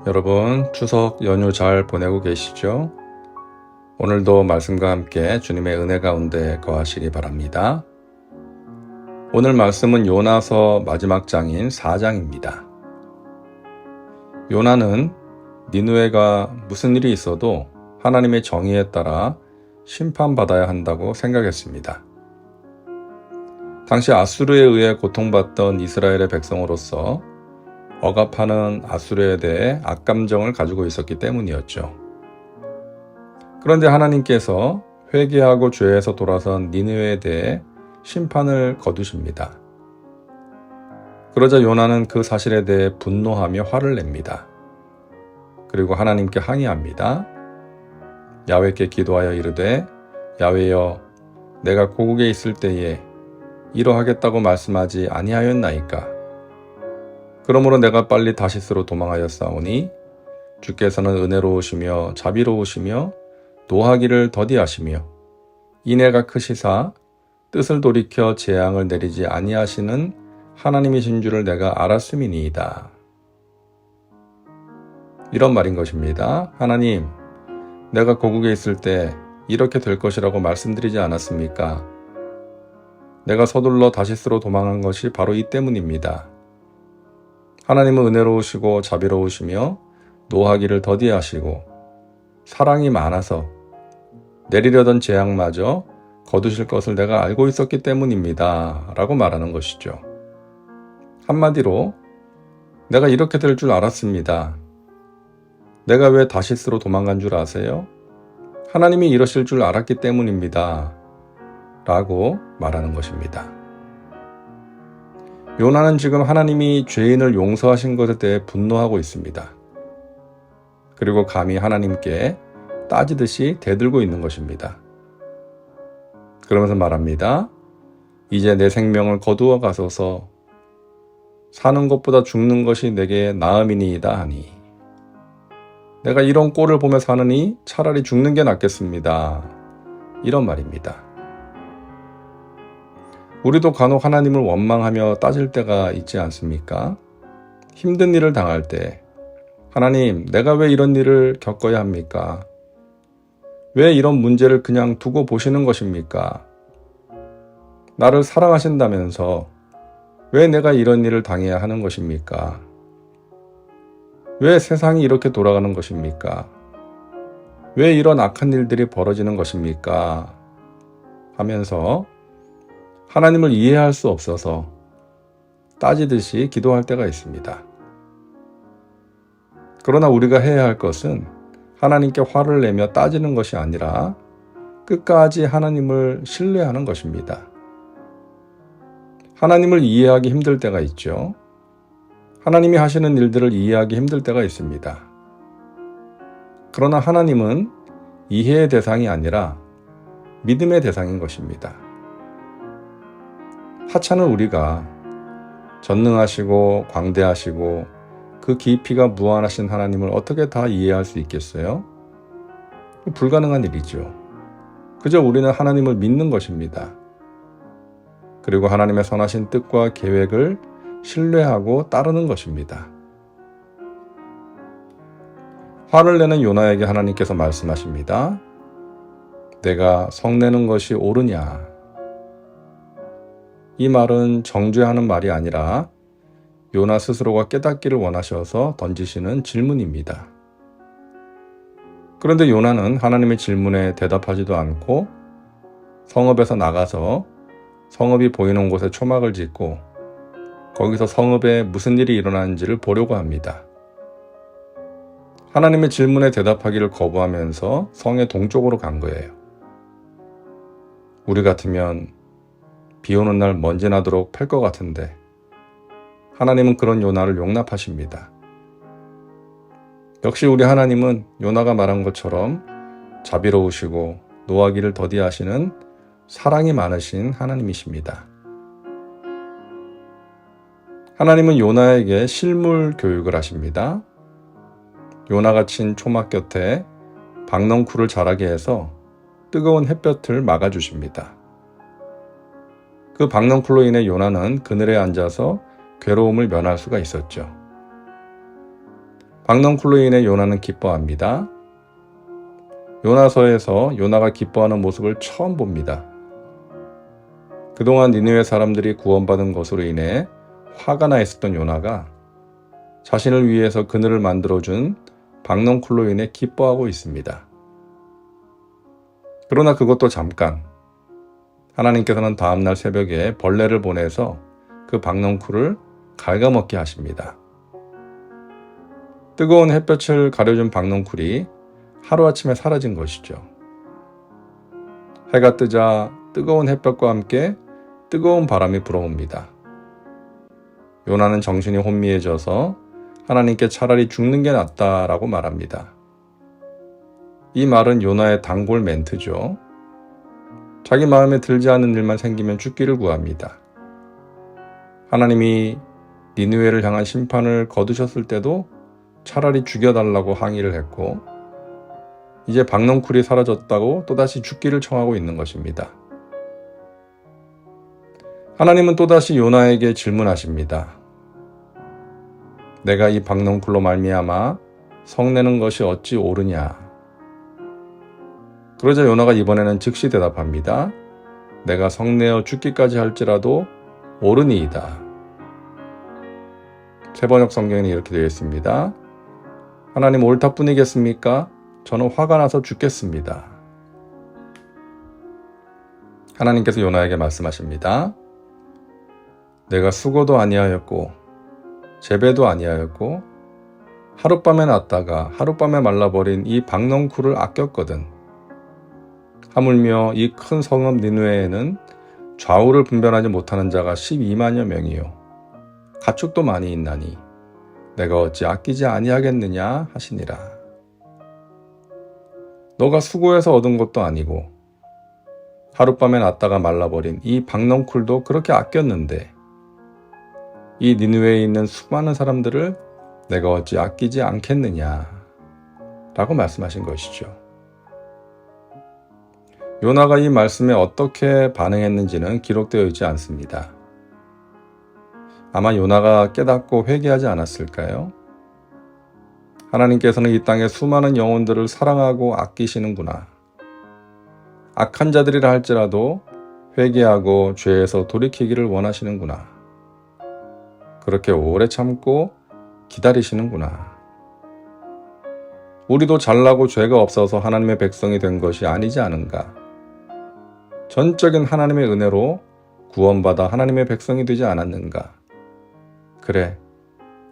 여러분, 추석 연휴 잘 보내고 계시죠? 오늘도 말씀과 함께 주님의 은혜 가운데 거하시기 바랍니다. 오늘 말씀은 요나서 마지막 장인 4장입니다. 요나는 니느웨가 무슨 일이 있어도 하나님의 정의에 따라 심판받아야 한다고 생각했습니다. 당시 아수르에 의해 고통받던 이스라엘의 백성으로서 억압하는 아수르에 대해 악감정을 가지고 있었기 때문이었죠. 그런데 하나님께서 회개하고 죄에서 돌아선 니느웨에 대해 심판을 거두십니다. 그러자 요나는 그 사실에 대해 분노하며 화를 냅니다. 그리고 하나님께 항의합니다. 야훼께 기도하여 이르되, 야훼여, 내가 고국에 있을 때에 이러하겠다고 말씀하지 아니하였나이까? 그러므로 내가 빨리 다시스로 도망하였사오니 주께서는 은혜로우시며 자비로우시며 노하기를 더디하시며 인애가 크시사 뜻을 돌이켜 재앙을 내리지 아니하시는 하나님이신 줄을 내가 알았음이니이다. 이런 말인 것입니다. 하나님, 내가 고국에 있을 때 이렇게 될 것이라고 말씀드리지 않았습니까? 내가 서둘러 다시스로 도망한 것이 바로 이 때문입니다. 하나님은 은혜로우시고 자비로우시며 노하기를 더디하시고 사랑이 많아서 내리려던 재앙마저 거두실 것을 내가 알고 있었기 때문입니다. 라고 말하는 것이죠. 한마디로 내가 이렇게 될 줄 알았습니다. 내가 왜 다시스로 도망간 줄 아세요? 하나님이 이러실 줄 알았기 때문입니다. 라고 말하는 것입니다. 요나는 지금 하나님이 죄인을 용서하신 것에 대해 분노하고 있습니다. 그리고 감히 하나님께 따지듯이 대들고 있는 것입니다. 그러면서 말합니다. 이제 내 생명을 거두어 가소서. 사는 것보다 죽는 것이 내게 나음이니이다 하니. 내가 이런 꼴을 보며 사느니 차라리 죽는 게 낫겠습니다. 이런 말입니다. 우리도 간혹 하나님을 원망하며 따질 때가 있지 않습니까? 힘든 일을 당할 때 하나님, 내가 왜 이런 일을 겪어야 합니까? 왜 이런 문제를 그냥 두고 보시는 것입니까? 나를 사랑하신다면서 왜 내가 이런 일을 당해야 하는 것입니까? 왜 세상이 이렇게 돌아가는 것입니까? 왜 이런 악한 일들이 벌어지는 것입니까? 하면서 하나님을 이해할 수 없어서 따지듯이 기도할 때가 있습니다. 그러나 우리가 해야 할 것은 하나님께 화를 내며 따지는 것이 아니라 끝까지 하나님을 신뢰하는 것입니다. 하나님을 이해하기 힘들 때가 있죠. 하나님이 하시는 일들을 이해하기 힘들 때가 있습니다. 그러나 하나님은 이해의 대상이 아니라 믿음의 대상인 것입니다. 하찮은 우리가 전능하시고 광대하시고 그 깊이가 무한하신 하나님을 어떻게 다 이해할 수 있겠어요? 불가능한 일이죠. 그저 우리는 하나님을 믿는 것입니다. 그리고 하나님의 선하신 뜻과 계획을 신뢰하고 따르는 것입니다. 화를 내는 요나에게 하나님께서 말씀하십니다. 내가 성내는 것이 옳으냐? 이 말은 정죄하는 말이 아니라 요나 스스로가 깨닫기를 원하셔서 던지시는 질문입니다. 그런데 요나는 하나님의 질문에 대답하지도 않고 성읍에서 나가서 성읍이 보이는 곳에 초막을 짓고 거기서 성읍에 무슨 일이 일어나는지를 보려고 합니다. 하나님의 질문에 대답하기를 거부하면서 성의 동쪽으로 간 거예요. 우리 같으면 비 오는 날 먼지 나도록 팰 것 같은데 하나님은 그런 요나를 용납하십니다. 역시 우리 하나님은 요나가 말한 것처럼 자비로우시고 노하기를 더디하시는 사랑이 많으신 하나님이십니다. 하나님은 요나에게 실물 교육을 하십니다. 요나가 친 초막 곁에 박넝쿨을 자라게 해서 뜨거운 햇볕을 막아주십니다. 그 그 박넝쿨로 인해 요나는 그늘에 앉아서 괴로움을 면할 수가 있었죠. 박넝쿨로 인해 요나는 기뻐합니다. 요나서에서 요나가 기뻐하는 모습을 처음 봅니다. 그동안 니느웨 사람들이 구원받은 것으로 인해 화가 나 있었던 요나가 자신을 위해서 그늘을 만들어준 박넝쿨로 인해 기뻐하고 있습니다. 그러나 그것도 잠깐. 하나님께서는 다음날 새벽에 벌레를 보내서 그 박넝쿨을 갉아먹게 하십니다. 뜨거운 햇볕을 가려준 박넝쿨이 하루아침에 사라진 것이죠. 해가 뜨자 뜨거운 햇볕과 함께 뜨거운 바람이 불어옵니다. 요나는 정신이 혼미해져서 하나님께 차라리 죽는 게 낫다라고 말합니다. 이 말은 요나의 단골 멘트죠. 자기 마음에 들지 않은 일만 생기면 죽기를 구합니다. 하나님이 니느웨를 향한 심판을 거두셨을 때도 차라리 죽여달라고 항의를 했고 이제 박넝쿨이 사라졌다고 또다시 죽기를 청하고 있는 것입니다. 하나님은 또다시 요나에게 질문하십니다. 내가 이 박넝쿨로 말미암아 성내는 것이 어찌 옳으냐. 그러자 요나가 이번에는 즉시 대답합니다. 내가 성내어 죽기까지 할지라도 옳으니이다. 새번역 성경에는 이렇게 되어 있습니다. 하나님 옳다뿐이겠습니까? 저는 화가 나서 죽겠습니다. 하나님께서 요나에게 말씀하십니다. 내가 수고도 아니하였고 재배도 아니하였고 하룻밤에 났다가 하룻밤에 말라버린 이 박넝쿨을 아꼈거든. 하물며 이 큰 성읍 니느웨에는 좌우를 분별하지 못하는 자가 12만여 명이요 가축도 많이 있나니 내가 어찌 아끼지 아니하겠느냐 하시니라. 너가 수고해서 얻은 것도 아니고 하룻밤에 났다가 말라버린 이 박넝쿨도 그렇게 아꼈는데 이 니느웨에 있는 수많은 사람들을 내가 어찌 아끼지 않겠느냐 라고 말씀하신 것이죠. 요나가 이 말씀에 어떻게 반응했는지는 기록되어 있지 않습니다. 아마 요나가 깨닫고 회개하지 않았을까요? 하나님께서는 이 땅의 수많은 영혼들을 사랑하고 아끼시는구나. 악한 자들이라 할지라도 회개하고 죄에서 돌이키기를 원하시는구나. 그렇게 오래 참고 기다리시는구나. 우리도 잘나고 죄가 없어서 하나님의 백성이 된 것이 아니지 않은가. 전적인 하나님의 은혜로 구원받아 하나님의 백성이 되지 않았는가. 그래,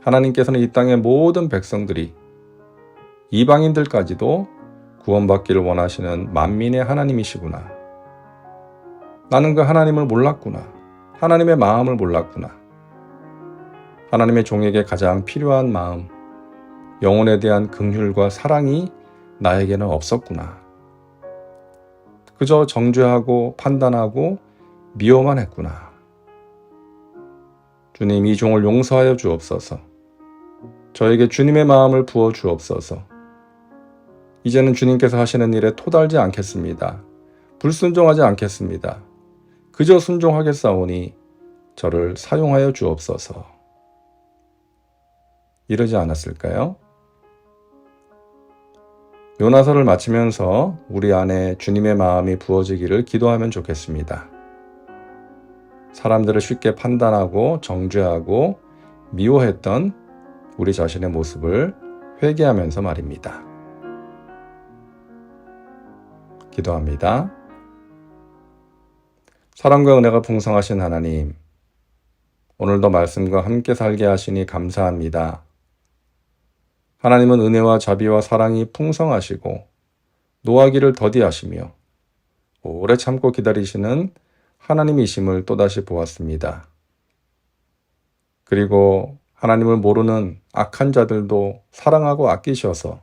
하나님께서는 이 땅의 모든 백성들이 이방인들까지도 구원받기를 원하시는 만민의 하나님이시구나. 나는 그 하나님을 몰랐구나. 하나님의 마음을 몰랐구나. 하나님의 종에게 가장 필요한 마음, 영혼에 대한 긍휼과 사랑이 나에게는 없었구나. 그저 정죄하고 판단하고 미워만 했구나. 주님, 이 종을 용서하여 주옵소서. 저에게 주님의 마음을 부어 주옵소서. 이제는 주님께서 하시는 일에 토달지 않겠습니다. 불순종하지 않겠습니다. 그저 순종하겠사오니 저를 사용하여 주옵소서. 이러지 않았을까요? 요나서를 마치면서 우리 안에 주님의 마음이 부어지기를 기도하면 좋겠습니다. 사람들을 쉽게 판단하고 정죄하고 미워했던 우리 자신의 모습을 회개하면서 말입니다. 기도합니다. 사랑과 은혜가 풍성하신 하나님, 오늘도 말씀과 함께 살게 하시니 감사합니다. 하나님은 은혜와 자비와 사랑이 풍성하시고 노하기를 더디하시며 오래 참고 기다리시는 하나님이심을 또다시 보았습니다. 그리고 하나님을 모르는 악한 자들도 사랑하고 아끼셔서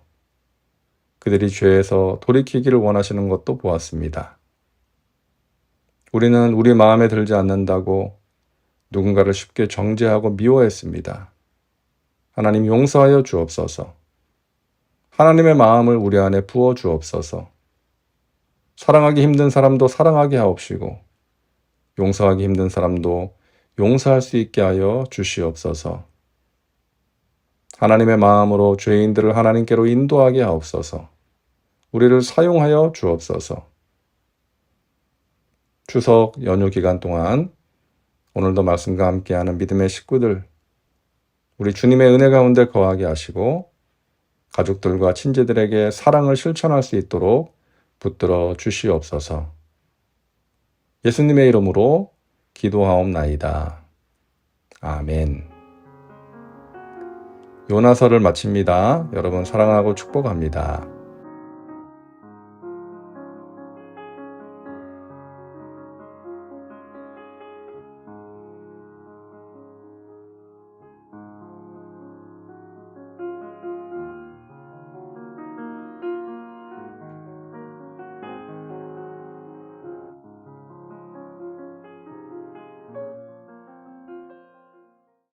그들이 죄에서 돌이키기를 원하시는 것도 보았습니다. 우리는 우리 마음에 들지 않는다고 누군가를 쉽게 정죄하고 미워했습니다. 하나님 용서하여 주옵소서. 하나님의 마음을 우리 안에 부어 주옵소서. 사랑하기 힘든 사람도 사랑하게 하옵시고 용서하기 힘든 사람도 용서할 수 있게 하여 주시옵소서. 하나님의 마음으로 죄인들을 하나님께로 인도하게 하옵소서. 우리를 사용하여 주옵소서. 추석 연휴 기간 동안 오늘도 말씀과 함께하는 믿음의 식구들, 우리 주님의 은혜 가운데 거하게 하시고 가족들과 친지들에게 사랑을 실천할 수 있도록 붙들어 주시옵소서. 예수님의 이름으로 기도하옵나이다. 아멘. 요나서를 마칩니다. 여러분 사랑하고 축복합니다.